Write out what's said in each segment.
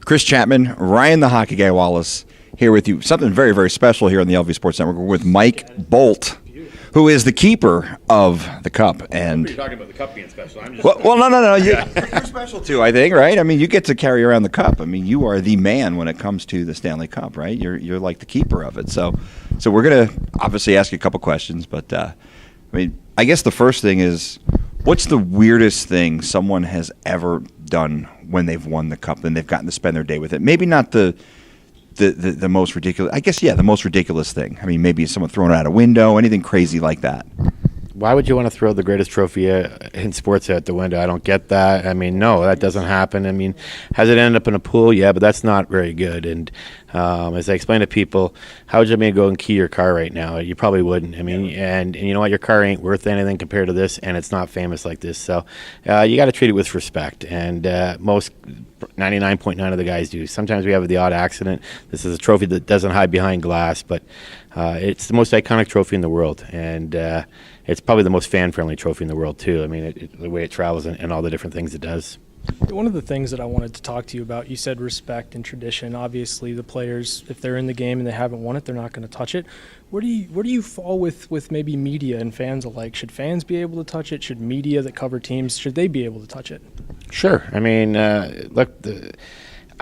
Chris Chapman, Ryan the Hockey Guy Wallace here with you. Something very, very special here on the LV Sports Network. We're with Mike Bolt, who is the keeper of the cup. And you're talking about the cup being special. I'm just well, no. You're special too, I think, right? I mean, you get to carry around the cup. I mean, you are the man when it comes to the Stanley Cup, right? You're like the keeper of it. So we're gonna obviously ask you a couple questions, but I mean, I guess the first thing is, what's the weirdest thing someone has ever done when they've won the cup and they've gotten to spend their day with it? Maybe not the most ridiculous. I guess, yeah, the most ridiculous thing. I mean, maybe someone throwing it out a window, anything crazy like that. Why would you want to throw the greatest trophy in sports out the window? I don't get that. I mean, no, that doesn't happen. I mean, has it ended up in a pool? Yeah, but that's not very good. And as I explain to people, how would you maybe go and key your car right now? You probably wouldn't. I mean, and you know what? Your car ain't worth anything compared to this, and it's not famous like this. So you got to treat it with respect. And most 99.9 of the guys do. Sometimes we have the odd accident. This is a trophy that doesn't hide behind glass, but it's the most iconic trophy in the world. And it's probably the most fan-friendly trophy in the world, too. I mean, the way it travels and all the different things it does. One of the things that I wanted to talk to you about, you said respect and tradition. Obviously, the players, if they're in the game and they haven't won it, they're not going to touch it. Where do you fall with maybe media and fans alike? Should fans be able to touch it? Should media that cover teams, should they be able to touch it? Sure. I mean, look,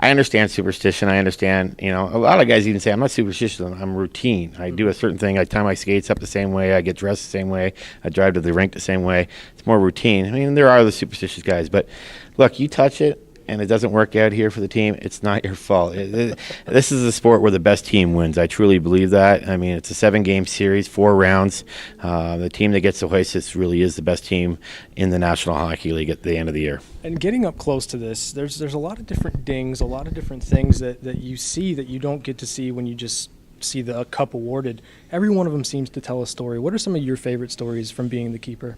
I understand superstition. I understand, you know, a lot of guys even say, I'm not superstitious, I'm routine. I do a certain thing. I tie my skates up the same way. I get dressed the same way. I drive to the rink the same way. It's more routine. I mean, there are the superstitious guys. But, look, you touch it and it doesn't work out here for the team, it's not your fault. This is a sport where the best team wins. I truly believe that. I mean, it's a 7-game series, 4 rounds. The team that gets the hoist really is the best team in the National Hockey League at the end of the year. And getting up close to this, there's a lot of different dings, a lot of different things that you see that you don't get to see when you just see the cup awarded. Every one of them seems to tell a story. What are some of your favorite stories from being the keeper?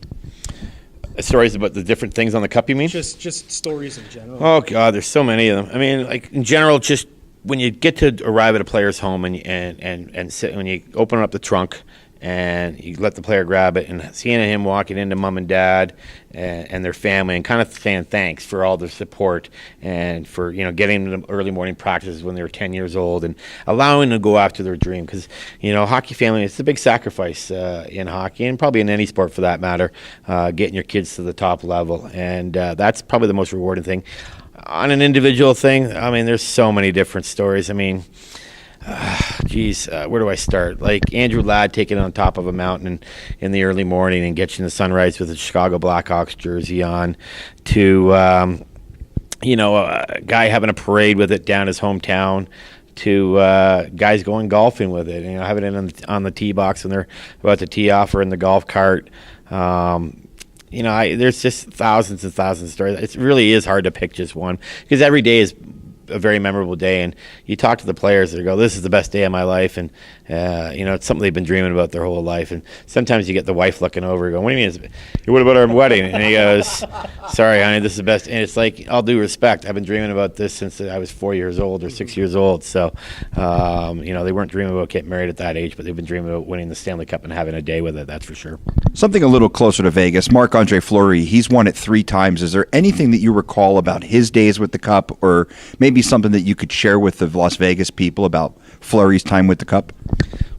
Stories about the different things on the cup, you mean? Just stories in general. Oh, God, there's so many of them. I mean, like, in general, just when you get to arrive at a player's home and sit, when you open up the trunk and you let the player grab it and seeing him walking into mom and dad and their family and kind of saying thanks for all their support and for, you know, getting them early morning practices when they were 10 years old and allowing them to go after their dream. Because, you know, hockey family, it's a big sacrifice in hockey and probably in any sport for that matter, getting your kids to the top level. And that's probably the most rewarding thing. On an individual thing, I mean, there's so many different stories. I mean, where do I start? Like Andrew Ladd taking it on top of a mountain in the early morning and catching the sunrise with a Chicago Blackhawks jersey on, to you know, a guy having a parade with it down his hometown, to guys going golfing with it, you know, having it on the tee box when they're about to tee off or in the golf cart. You know, there's just thousands and thousands of stories. It really is hard to pick just one because every day is a very memorable day, and you talk to the players that go, this is the best day of my life, and you know, it's something they've been dreaming about their whole life. And sometimes you get the wife looking over going, what do you mean, what about our wedding? And he goes, sorry honey, this is the best. And it's like, all due respect, I've been dreaming about this since I was 4 years old or 6 years old. So you know, they weren't dreaming about getting married at that age, but they've been dreaming about winning the Stanley Cup and having a day with it, that's for sure. Something a little closer to Vegas, Marc-Andre Fleury, he's won it 3 times. Is there anything that you recall about his days with the Cup, or maybe something that you could share with the Las Vegas people about Fleury's time with the Cup?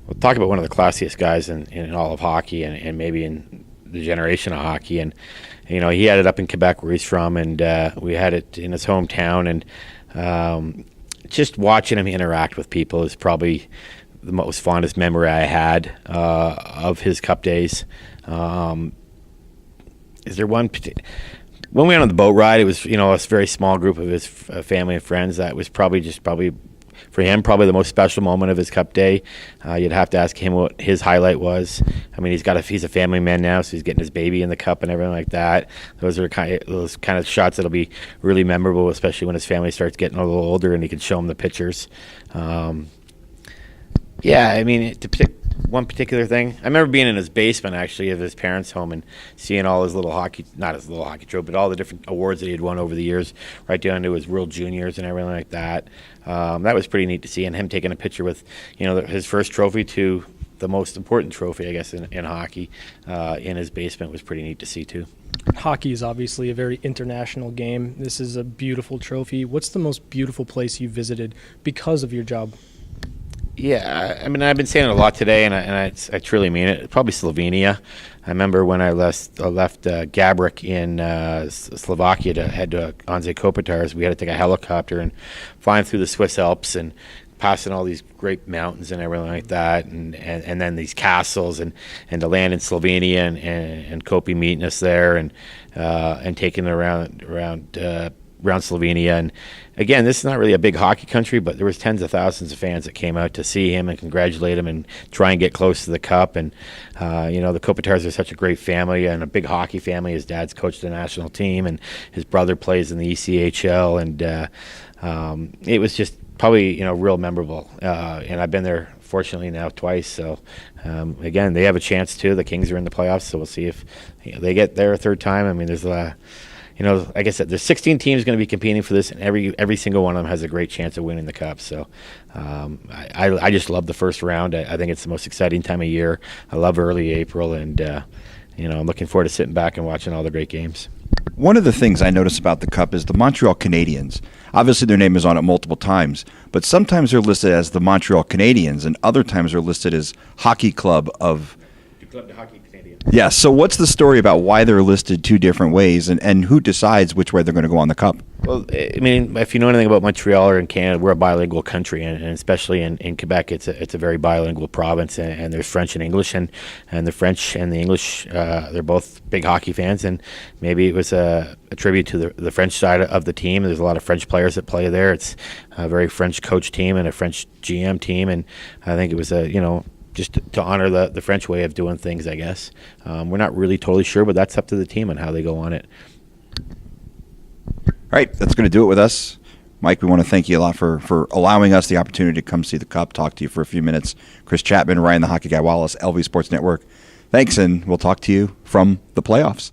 Well, talk about one of the classiest guys in all of hockey and maybe in the generation of hockey. And, you know, he had it up in Quebec where he's from, and we had it in his hometown. And just watching him interact with people is probably the most fondest memory I had of his Cup days. Is there one when we went on the boat ride, it was, you know, a very small group of his family and friends. That was probably for him, probably the most special moment of his Cup day. You'd have to ask him what his highlight was. I mean, he's a family man now, so he's getting his baby in the Cup and everything like that. Those kind of shots that'll be really memorable, especially when his family starts getting a little older and he can show them the pictures. Yeah, I mean, to pick one particular thing, I remember being in his basement, actually, of his parents' home and seeing all his little hockey, not his little hockey trophy, but all the different awards that he had won over the years, right down to his World Juniors and everything like that. That was pretty neat to see, and him taking a picture with, you know, his first trophy to the most important trophy, I guess, in hockey in his basement was pretty neat to see too. Hockey is obviously a very international game. This is a beautiful trophy. What's the most beautiful place you visited because of your job? Yeah, I mean, I've been saying it a lot today, and I truly mean it. Probably Slovenia. I remember when I left Gabrick in Slovakia to head to Anze Kopitar's, we had to take a helicopter and flying through the Swiss Alps and passing all these great mountains and everything like that, and then these castles, and to land in Slovenia and Kopi meeting us there and taking it around Slovenia. And again, this is not really a big hockey country, but there was tens of thousands of fans that came out to see him and congratulate him and try and get close to the cup. And the Kopitars are such a great family and a big hockey family. His dad's coached the national team, and his brother plays in the ECHL, and it was just probably real memorable. And I've been there fortunately now twice. So again, they have a chance too. The Kings are in the playoffs, so we'll see if they get there a third time. I mean, there's like I said, there's 16 teams going to be competing for this, and every single one of them has a great chance of winning the cup. So I just love the first round. I think it's the most exciting time of year. I love early April, and I'm looking forward to sitting back and watching all the great games. One of the things I notice about the Cup is the Montreal Canadiens. Obviously, their name is on it multiple times, but sometimes they're listed as the Montreal Canadiens, and other times they're listed as Hockey Club of... Club de Hockey Canadiens. Yeah, so what's the story about why they're listed two different ways, and who decides which way they're going to go on the Cup? Well, I mean, if you know anything about Montreal or in Canada, we're a bilingual country, and especially in Quebec, it's a very bilingual province, and there's French and English, and the French and the English, they're both big hockey fans, and maybe it was a tribute to the French side of the team. There's a lot of French players that play there. It's a very French coach team and a French GM team, and I think it was just to honor the French way of doing things, I guess. We're not really totally sure, but that's up to the team and how they go on it. All right, that's going to do it with us. Mike, we want to thank you a lot for allowing us the opportunity to come see the Cup, talk to you for a few minutes. Chris Chapman, Ryan the Hockey Guy Wallace, LV Sports Network. Thanks, and we'll talk to you from the playoffs.